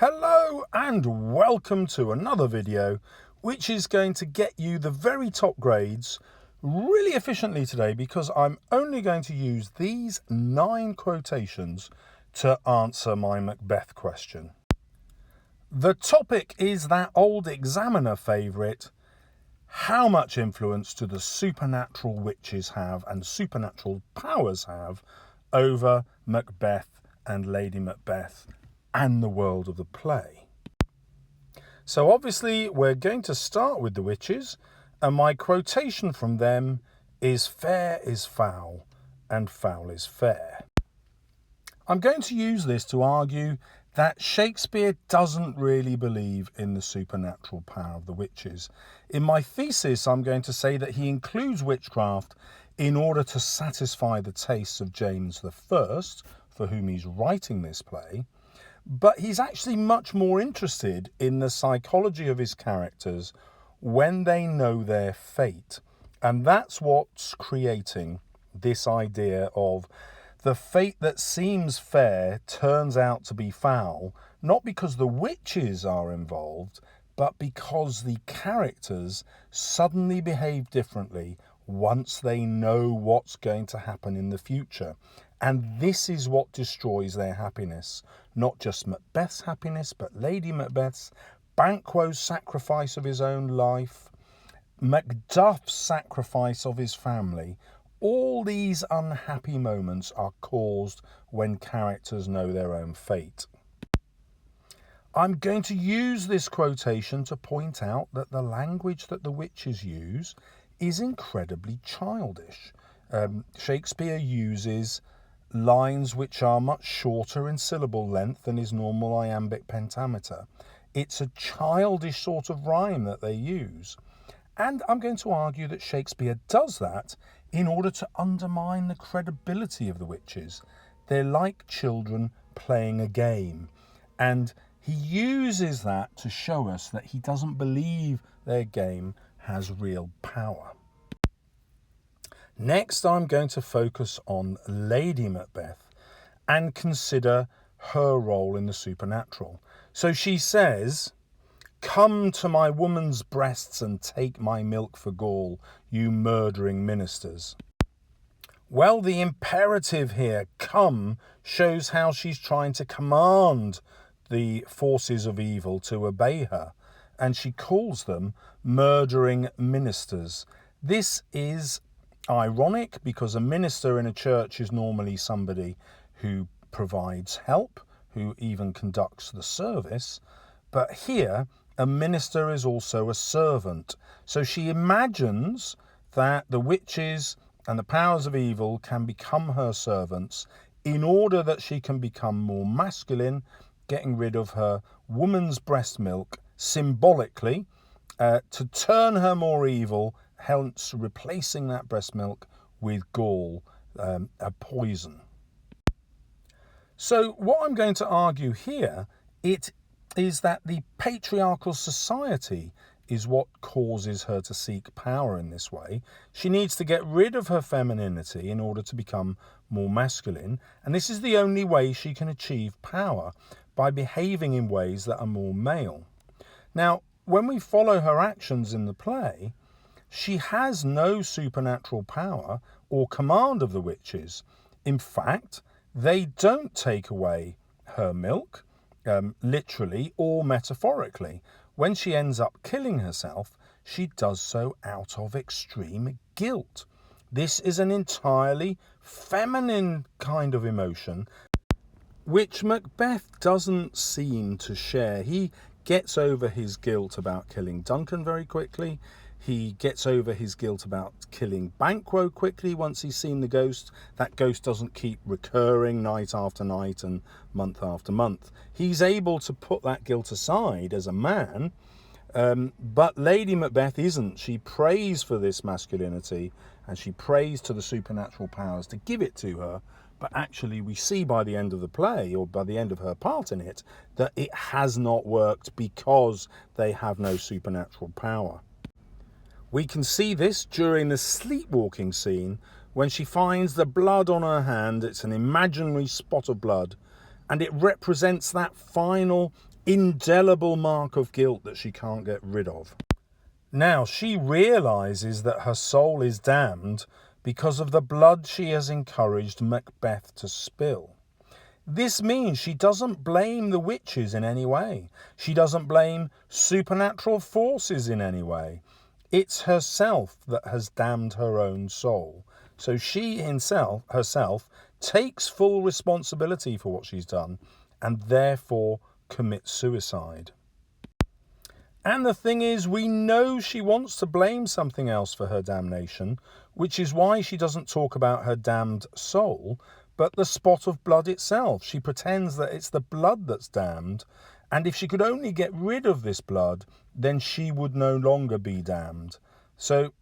Hello and welcome to another video which is going to get you the very top grades really efficiently today, because I'm only going to use these 9 quotations to answer my Macbeth question. The topic is that old examiner favourite: how much influence do the supernatural witches have and supernatural powers have over Macbeth and Lady Macbeth and the world of the play? So obviously we're going to start with the witches, and my quotation from them is "fair is foul and foul is fair." I'm going to use this to argue that Shakespeare doesn't really believe in the supernatural power of the witches. In my thesis, I'm going to say that he includes witchcraft in order to satisfy the tastes of James I, for whom he's writing this play, but he's actually much more interested in the psychology of his characters when they know their fate. And that's what's creating this idea of the fate that seems fair turns out to be foul, not because the witches are involved, but because the characters suddenly behave differently once they know what's going to happen in the future. And this is what destroys their happiness. Not just Macbeth's happiness, but Lady Macbeth's, Banquo's sacrifice of his own life, Macduff's sacrifice of his family. All these unhappy moments are caused when characters know their own fate. I'm going to use this quotation to point out that the language that the witches use is incredibly childish. Shakespeare uses lines which are much shorter in syllable length than his normal iambic pentameter. It's a childish sort of rhyme that they use. And I'm going to argue that Shakespeare does that in order to undermine the credibility of the witches. They're like children playing a game. And he uses that to show us that he doesn't believe their game has real power. Next, I'm going to focus on Lady Macbeth and consider her role in the supernatural. So she says, "Come to my woman's breasts and take my milk for gall, you murdering ministers." Well, the imperative here, come, shows how she's trying to command the forces of evil to obey her, and she calls them murdering ministers. This is ironic because a minister in a church is normally somebody who provides help, who even conducts the service, but here a minister is also a servant. So she imagines that the witches and the powers of evil can become her servants in order that she can become more masculine, getting rid of her woman's breast milk symbolically, to turn her more evil, hence replacing that breast milk with gall, a poison. So what I'm going to argue here, it is that the patriarchal society is what causes her to seek power in this way. She needs to get rid of her femininity in order to become more masculine, and this is the only way she can achieve power, by behaving in ways that are more male. Now, when we follow her actions in the play, she has no supernatural power or command of the witches. In fact, they don't take away her milk, literally or metaphorically. When she ends up killing herself, she does so out of extreme guilt. This is an entirely feminine kind of emotion, which Macbeth doesn't seem to share. He gets over his guilt about killing Duncan very quickly. He gets over his guilt about killing Banquo quickly once he's seen the ghost. That ghost doesn't keep recurring night after night and month after month. He's able to put that guilt aside as a man, but Lady Macbeth isn't. She prays for this masculinity and she prays to the supernatural powers to give it to her. But actually we see by the end of the play, or by the end of her part in it, that it has not worked because they have no supernatural power. We can see this during the sleepwalking scene when she finds the blood on her hand. It's an imaginary spot of blood, and it represents that final indelible mark of guilt that she can't get rid of. Now, she realizes that her soul is damned because of the blood she has encouraged Macbeth to spill. This means she doesn't blame the witches in any way. She doesn't blame supernatural forces in any way. It's herself that has damned her own soul. So she herself takes full responsibility for what she's done and therefore commits suicide. And the thing is, we know she wants to blame something else for her damnation, which is why she doesn't talk about her damned soul, but the spot of blood itself. She pretends that it's the blood that's damned, and if she could only get rid of this blood, then she would no longer be damned. So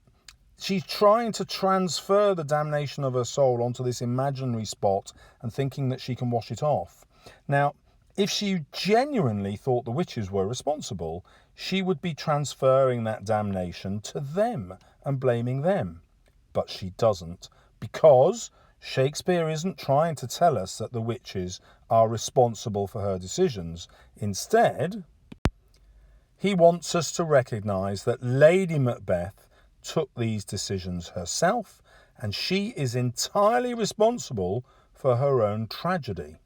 she's trying to transfer the damnation of her soul onto this imaginary spot and thinking that she can wash it off. Now, if she genuinely thought the witches were responsible, she would be transferring that damnation to them and blaming them. But she doesn't, because Shakespeare isn't trying to tell us that the witches are responsible for her decisions. Instead, he wants us to recognise that Lady Macbeth took these decisions herself, and she is entirely responsible for her own tragedy.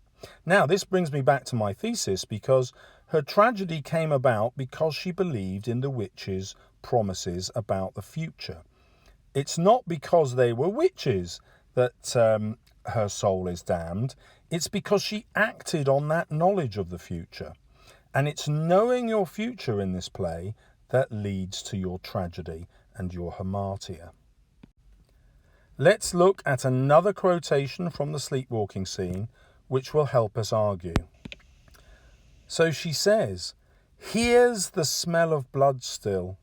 Now, this brings me back to my thesis, because her tragedy came about because she believed in the witches' promises about the future. It's not because they were witches that her soul is damned. It's because she acted on that knowledge of the future. And it's knowing your future in this play that leads to your tragedy and your hamartia. Let's look at another quotation from the sleepwalking scene, which will help us argue. So she says, "Here's the smell of blood still.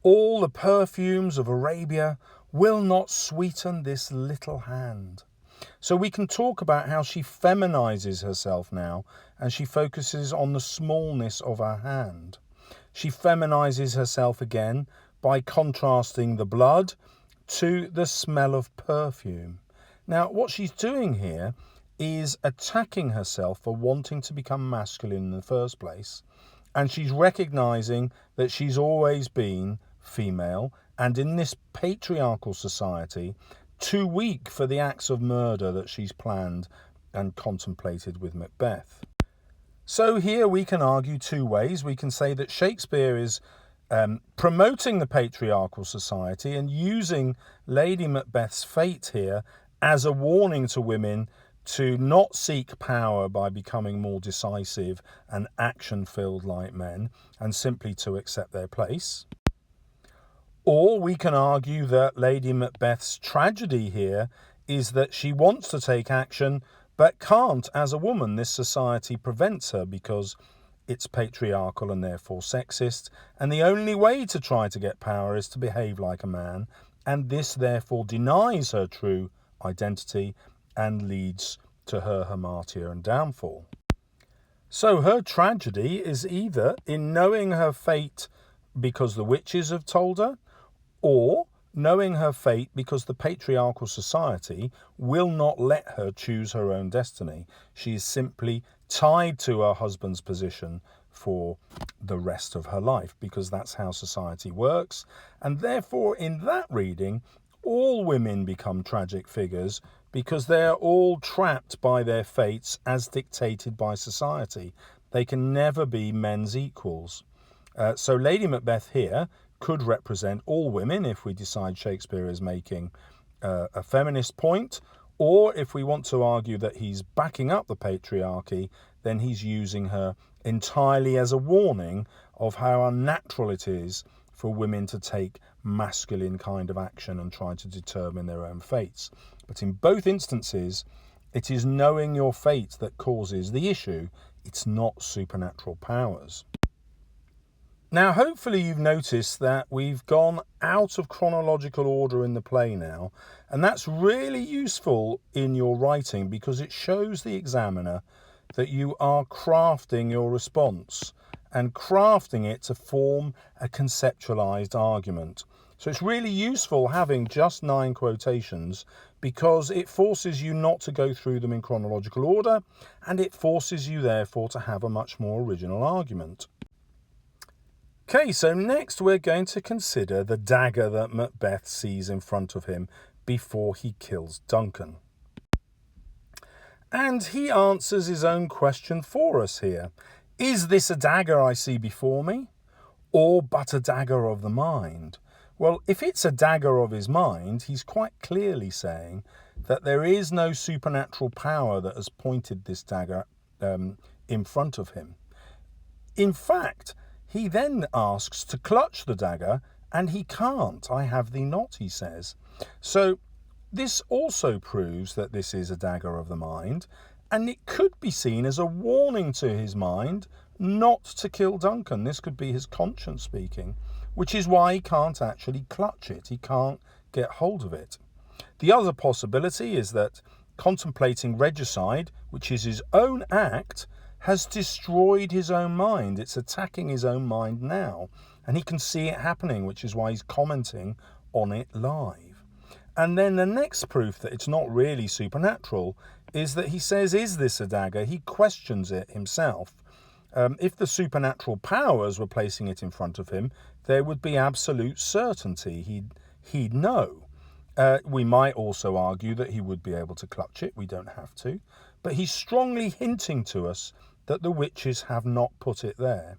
All the perfumes of Arabia will not sweeten this little hand." So we can talk about how she feminizes herself now, and she focuses on the smallness of her hand. She feminizes herself again by contrasting the blood to the smell of perfume. Now, what she's doing here is attacking herself for wanting to become masculine in the first place, and she's recognizing that she's always been female, and in this patriarchal society, too weak for the acts of murder that she's planned and contemplated with Macbeth. So here we can argue two ways. We can say that Shakespeare is promoting the patriarchal society and using Lady Macbeth's fate here as a warning to women to not seek power by becoming more decisive and action-filled like men, and simply to accept their place. Or we can argue that Lady Macbeth's tragedy here is that she wants to take action but can't as a woman. This society prevents her because it's patriarchal and therefore sexist, and the only way to try to get power is to behave like a man, and this therefore denies her true identity and leads to her hamartia and downfall. So her tragedy is either in knowing her fate because the witches have told her, or knowing her fate because the patriarchal society will not let her choose her own destiny. She is simply tied to her husband's position for the rest of her life, because that's how society works. And therefore, in that reading, all women become tragic figures because they are all trapped by their fates as dictated by society. They can never be men's equals. So Lady Macbeth here could represent all women if we decide Shakespeare is making a feminist point, or if we want to argue that he's backing up the patriarchy, then he's using her entirely as a warning of how unnatural it is for women to take masculine kind of action and try to determine their own fates. But in both instances, it is knowing your fate that causes the issue. It's not supernatural powers. Now, hopefully you've noticed that we've gone out of chronological order in the play now, and that's really useful in your writing because it shows the examiner that you are crafting your response and crafting it to form a conceptualized argument. So it's really useful having just 9 quotations, because it forces you not to go through them in chronological order, and it forces you therefore to have a much more original argument. Okay, so next we're going to consider the dagger that Macbeth sees in front of him before he kills Duncan. And he answers his own question for us here. Is this a dagger I see before me, or but a dagger of the mind? Well, if it's a dagger of his mind, he's quite clearly saying that there is no supernatural power that has pointed this dagger in front of him. In fact, he then asks to clutch the dagger, and he can't. I have thee not, he says. So this also proves that this is a dagger of the mind, and it could be seen as a warning to his mind not to kill Duncan. This could be his conscience speaking, which is why he can't actually clutch it. He can't get hold of it. The other possibility is that contemplating regicide, which is his own act, has destroyed his own mind. It's attacking his own mind now, and he can see it happening, which is why he's commenting on it live. And then the next proof that it's not really supernatural is that he says, is this a dagger? He questions it himself. If the supernatural powers were placing it in front of him, there would be absolute certainty. He'd know. We might also argue that he would be able to clutch it. We don't have to. But he's strongly hinting to us that the witches have not put it there.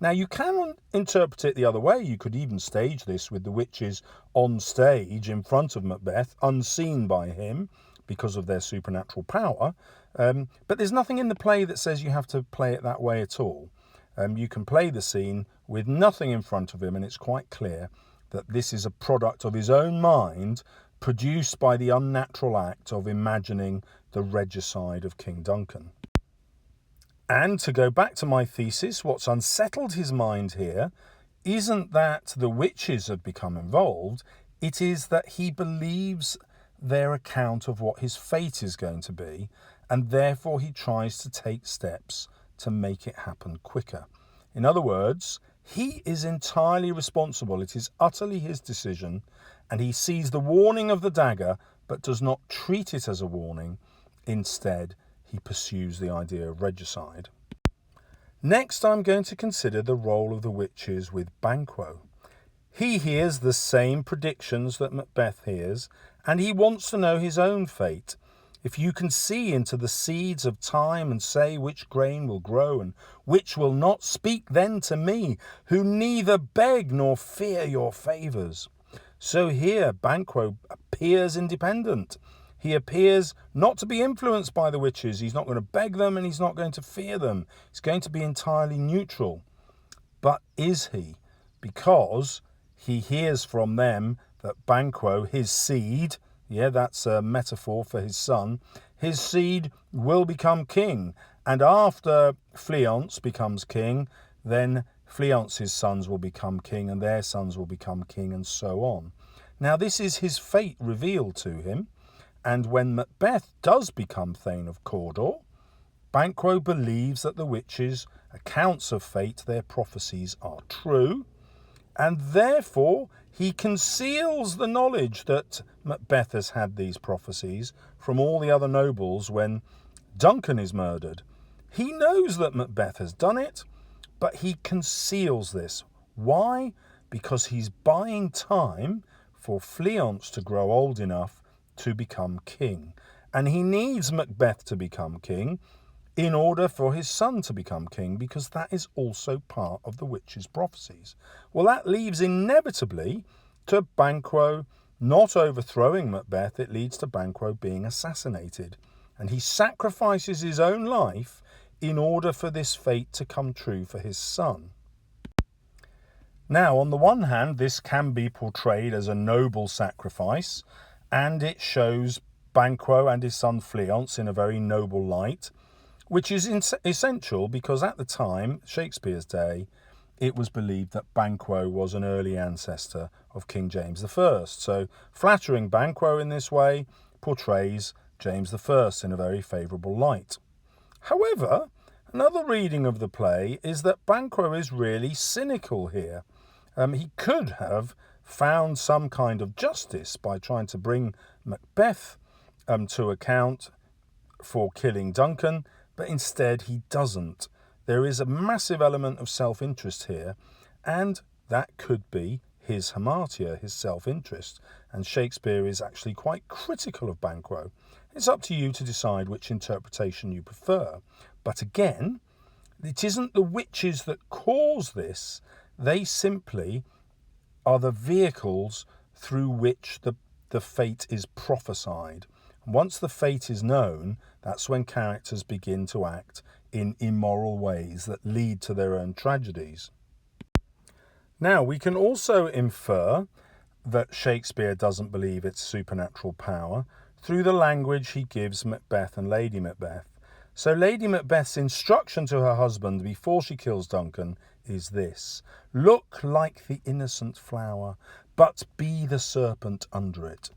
Now, you can interpret it the other way. You could even stage this with the witches on stage in front of Macbeth, unseen by him because of their supernatural power. But there's nothing in the play that says you have to play it that way at all. You can play the scene with nothing in front of him, and it's quite clear that this is a product of his own mind, produced by the unnatural act of imagining the regicide of King Duncan. And to go back to my thesis, what's unsettled his mind here isn't that the witches have become involved, it is that he believes their account of what his fate is going to be, and therefore he tries to take steps to make it happen quicker. In other words, he is entirely responsible. It is utterly his decision, and he sees the warning of the dagger but does not treat it as a warning. Instead, he pursues the idea of regicide. Next, I'm going to consider the role of the witches with Banquo. He hears the same predictions that Macbeth hears, and he wants to know his own fate. If you can see into the seeds of time and say which grain will grow and which will not, speak then to me, who neither beg nor fear your favours. So here Banquo appears independent. He appears not to be influenced by the witches. He's not going to beg them and he's not going to fear them. He's going to be entirely neutral. But is he? Because he hears from them that Banquo, his seed, that's a metaphor for his son, his seed will become king. And after Fleance becomes king, then Fleance's sons will become king and their sons will become king, and so on. Now this is his fate revealed to him. And when Macbeth does become Thane of Cawdor, Banquo believes that the witches' accounts of fate, their prophecies, are true, and therefore he conceals the knowledge that Macbeth has had these prophecies from all the other nobles when Duncan is murdered. He knows that Macbeth has done it, but he conceals this. Why? Because he's buying time for Fleance to grow old enough to become king. And he needs Macbeth to become king in order for his son to become king, because that is also part of the witches' prophecies. Well, that leads inevitably to Banquo not overthrowing Macbeth. It leads to Banquo being assassinated. And he sacrifices his own life in order for this fate to come true for his son. Now, on the one hand, this can be portrayed as a noble sacrifice, and it shows Banquo and his son Fleance in a very noble light, which is essential because at the time, Shakespeare's day, it was believed that Banquo was an early ancestor of King James I. So flattering Banquo in this way portrays James I in a very favourable light. However, another reading of the play is that Banquo is really cynical here. He could have found some kind of justice by trying to bring Macbeth to account for killing Duncan, but instead he doesn't. There is a massive element of self-interest here, and that could be his hamartia, his self-interest, and Shakespeare is actually quite critical of Banquo. It's up to you to decide which interpretation you prefer. But again, it isn't the witches that cause this, they simply are the vehicles through which the fate is prophesied. Once the fate is known, that's when characters begin to act in immoral ways that lead to their own tragedies. Now, we can also infer that Shakespeare doesn't believe it's supernatural power through the language he gives Macbeth and Lady Macbeth. So Lady Macbeth's instruction to her husband before she kills Duncan is this: "Look like the innocent flower, but be the serpent under it."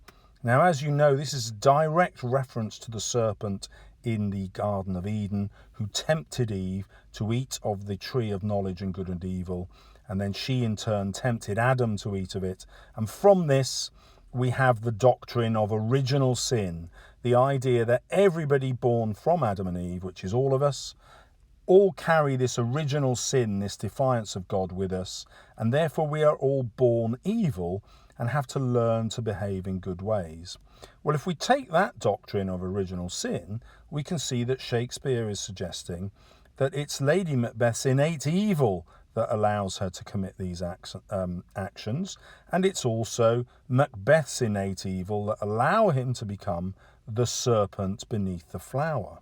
Now, as you know, this is a direct reference to the serpent in the Garden of Eden, who tempted Eve to eat of the tree of knowledge and good and evil, and then she in turn tempted Adam to eat of it. And from this, we have the doctrine of original sin, the idea that everybody born from Adam and Eve, which is all of us, all carry this original sin, this defiance of God with us, and therefore we are all born evil and have to learn to behave in good ways. Well, if we take that doctrine of original sin, we can see that Shakespeare is suggesting that it's Lady Macbeth's innate evil that allows her to commit these actions, and it's also Macbeth's innate evil that allow him to become the serpent beneath the flower.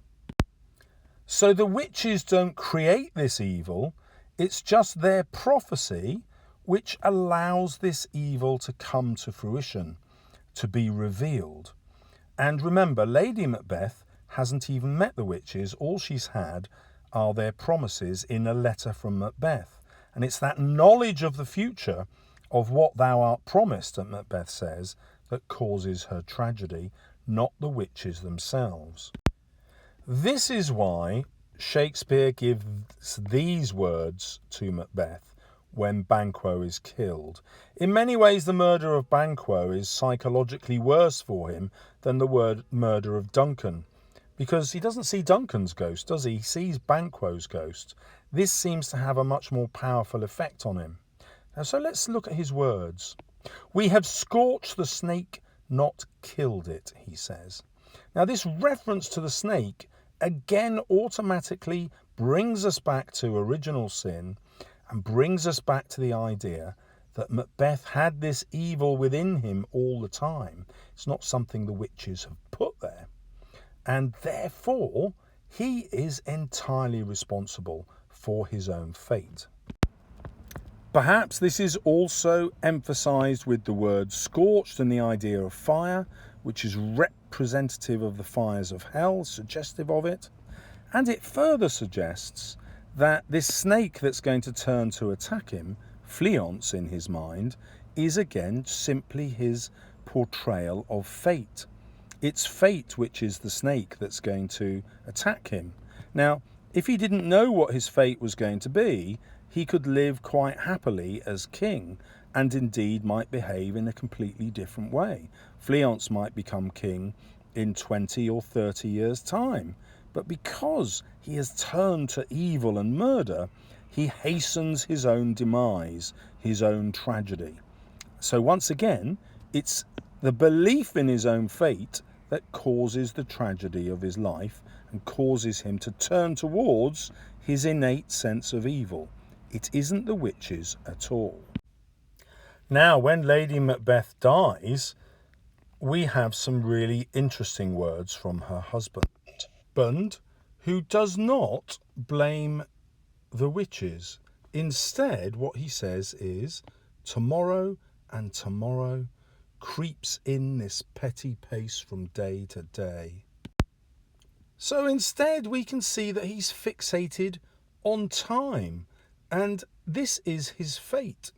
So the witches don't create this evil, it's just their prophecy which allows this evil to come to fruition, to be revealed. And remember, Lady Macbeth hasn't even met the witches. All she's had are their promises in a letter from Macbeth. And it's that knowledge of the future, of what thou art promised, that Macbeth says, that causes her tragedy, not the witches themselves. This is why Shakespeare gives these words to Macbeth when Banquo is killed. In many ways, the murder of Banquo is psychologically worse for him than the murder of Duncan, because he doesn't see Duncan's ghost, does he? He sees Banquo's ghost. This seems to have a much more powerful effect on him. Now, so let's look at his words. "We have scorched the snake, not killed it," he says. Now, this reference to the snake again automatically brings us back to original sin and brings us back to the idea that Macbeth had this evil within him all the time. It's not something the witches have put there. And therefore, he is entirely responsible for his own fate. Perhaps this is also emphasized with the word scorched and the idea of fire, which is representative of the fires of hell, suggestive of it. And it further suggests that this snake that's going to turn to attack him, Fleance in his mind, is again simply his portrayal of fate. It's fate which is the snake that's going to attack him. Now, if he didn't know what his fate was going to be, he could live quite happily as king, and indeed might behave in a completely different way. Fleance might become king in 20 or 30 years' time. But because he has turned to evil and murder, he hastens his own demise, his own tragedy. So once again, it's the belief in his own fate that causes the tragedy of his life and causes him to turn towards his innate sense of evil. It isn't the witches at all. Now, when Lady Macbeth dies, we have some really interesting words from her husband, who does not blame the witches. Instead, what he says is, "Tomorrow and tomorrow creeps in this petty pace from day to day." So instead, we can see that he's fixated on time, and this is his fate.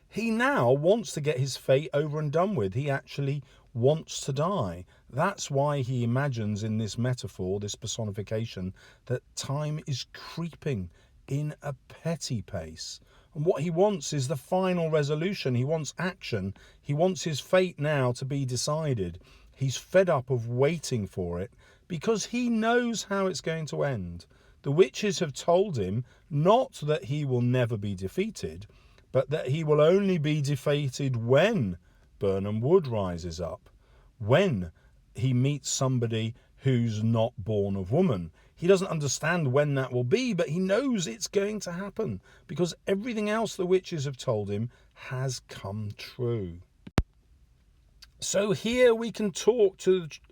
He now wants to get his fate over and done with. He actually wants to die. That's why he imagines in this metaphor, this personification, that time is creeping in a petty pace. And what he wants is the final resolution. He wants action. He wants his fate now to be decided. He's fed up of waiting for it because he knows how it's going to end. The witches have told him not that he will never be defeated, but that he will only be defeated when Birnam Wood rises up, when he meets somebody who's not born of woman. He doesn't understand when that will be, but he knows it's going to happen because everything else the witches have told him has come true. So here we can talk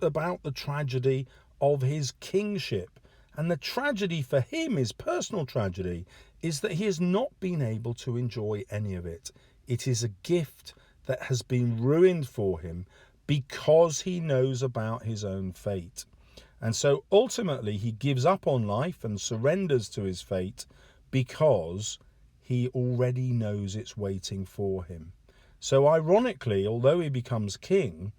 about the tragedy of his kingship. And the tragedy for him, his personal tragedy, is that he has not been able to enjoy any of it. It is a gift that has been ruined for him because he knows about his own fate. And so ultimately he gives up on life and surrenders to his fate because he already knows it's waiting for him. So ironically, although he becomes king,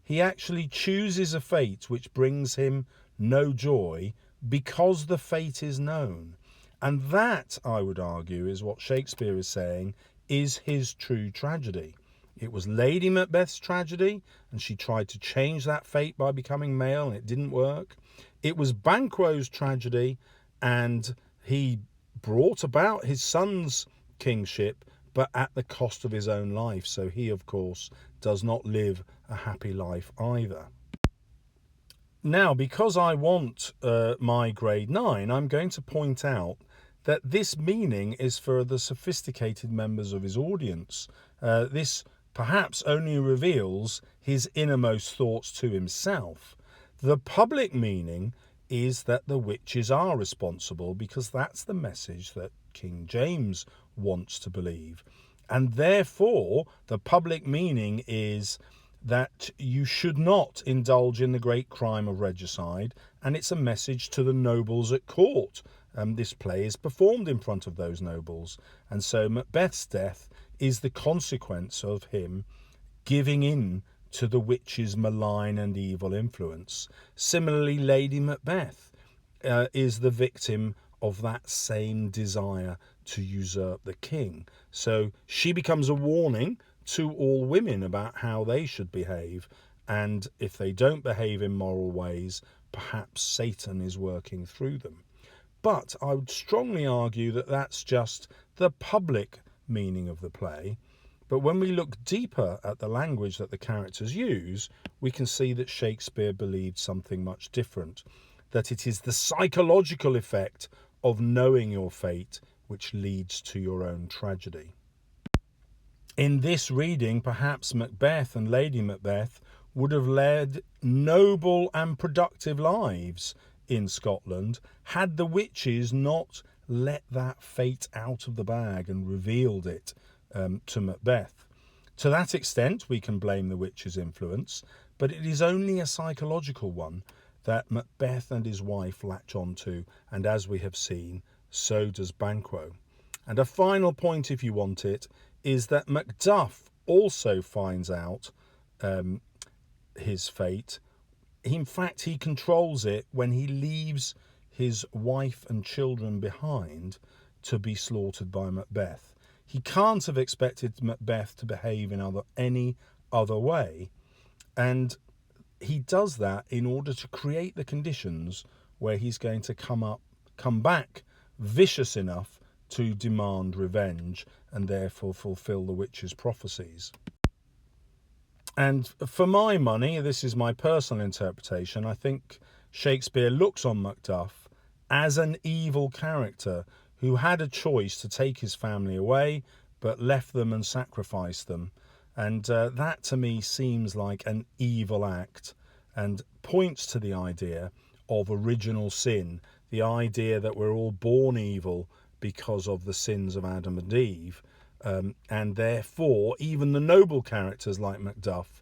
he actually chooses a fate which brings him no joy because the fate is known. And that, I would argue, is what Shakespeare is saying is his true tragedy. It was Lady Macbeth's tragedy, and she tried to change that fate by becoming male, and it didn't work. It was Banquo's tragedy, and he brought about his son's kingship, but at the cost of his own life. So he, of course, does not live a happy life either. Now, because I want my grade 9, I'm going to point out that this meaning is for the sophisticated members of his audience. This perhaps only reveals his innermost thoughts to himself. The public meaning is that the witches are responsible because that's the message that King James wants to believe. And therefore, the public meaning is that you should not indulge in the great crime of regicide, and it's a message to the nobles at court. This play is performed in front of those nobles, and so Macbeth's death is the consequence of him giving in to the witch's malign and evil influence. Similarly, Lady Macbeth is the victim of that same desire to usurp the king. So she becomes a warning to all women about how they should behave, and if they don't behave in moral ways, perhaps Satan is working through them. But I would strongly argue that that's just the public meaning of the play. But when we look deeper at the language that the characters use, we can see that Shakespeare believed something much different, that it is the psychological effect of knowing your fate which leads to your own tragedy. In this reading, perhaps Macbeth and Lady Macbeth would have led noble and productive lives in Scotland had the witches not let that fate out of the bag and revealed it to Macbeth. To that extent, we can blame the witches' influence, but it is only a psychological one that Macbeth and his wife latch onto, and as we have seen, so does Banquo. And a final point, if you want it, is that Macduff also finds out his fate. In fact, he controls it when he leaves his wife and children behind to be slaughtered by Macbeth. He can't have expected Macbeth to behave in any other way, and he does that in order to create the conditions where he's going to come back vicious enough to demand revenge and therefore fulfill the witch's prophecies. And for my money, this is my personal interpretation, I think Shakespeare looks on Macduff as an evil character who had a choice to take his family away, but left them and sacrificed them. And that to me seems like an evil act and points to the idea of original sin, the idea that we're all born evil because of the sins of Adam and Eve. And therefore, even the noble characters like Macduff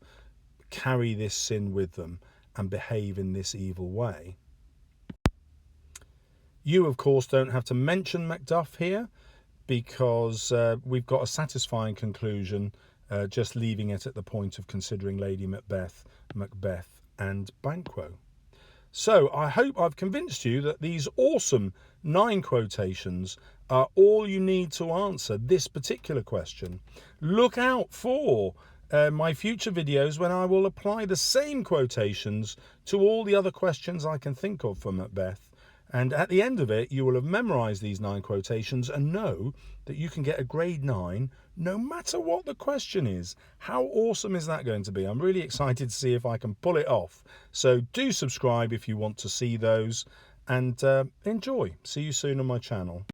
carry this sin with them and behave in this evil way. You, of course, don't have to mention Macduff here because we've got a satisfying conclusion, just leaving it at the point of considering Lady Macbeth, Macbeth and Banquo. So I hope I've convinced you that these awesome 9 quotations are all you need to answer this particular question. Look out for my future videos when I will apply the same quotations to all the other questions I can think of for Macbeth. And at the end of it, you will have memorized these 9 quotations and know that you can get a grade 9 no matter what the question is. How awesome is that going to be? I'm really excited to see if I can pull it off. So do subscribe if you want to see those, and enjoy. See you soon on my channel.